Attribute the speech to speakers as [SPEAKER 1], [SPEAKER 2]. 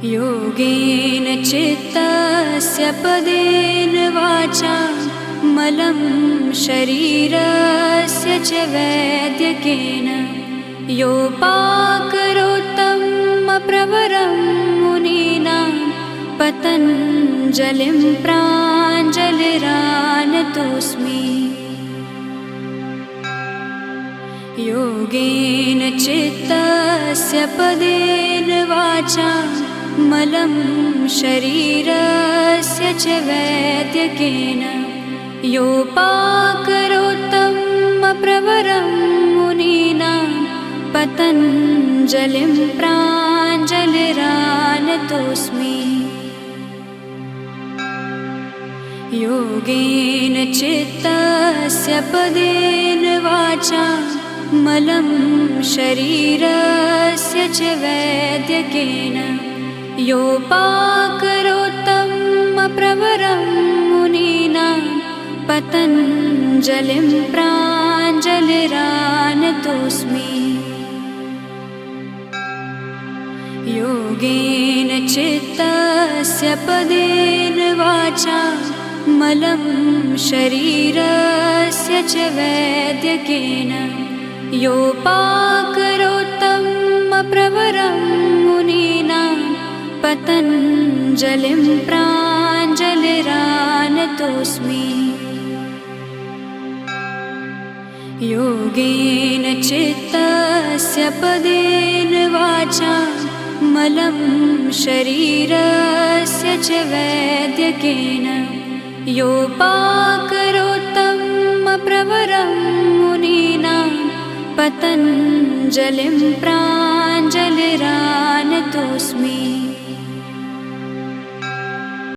[SPEAKER 1] योगेन चित्तस्य पदेन वाचा मलं शरीरस्य च वैद्यकेन योपाकरोत्तं प्रवरं मुनीनां पतञ्जलिं प्राञ्जलिरानतोऽस्मि। योगेन चित्तस्य पदेन वाचा मलं शरीरस्य च वैद्यकेन योपाकरोत्तं प्रवरं मुनीनां पतञ्जलिं प्राञ्जलिरानतोऽस्मि। योगेन चित्तस्य पदेन वाचा मलं शरीरस्य च वैद्यकेन योपाकरोत्तं प्रवरं मुनीनां पतञ्जलिं प्राञ्जलिरानतोऽस्मि। योगेन चित्तस्य पदेन वाचा मलं शरीरस्य च वैद्यकेन योपाकरोत्तं प्रवरं मुनीनां पतञ्जलिं प्राञ्जलिरानतोऽस्मि। योगेन चित्तस्य पदेन वाचा मलं शरीरस्य च वैद्यकेन योपाकरोत्तं प्रवरं मुनीनां पतञ्जलिं प्राञ्जलिरानतोऽस्मि।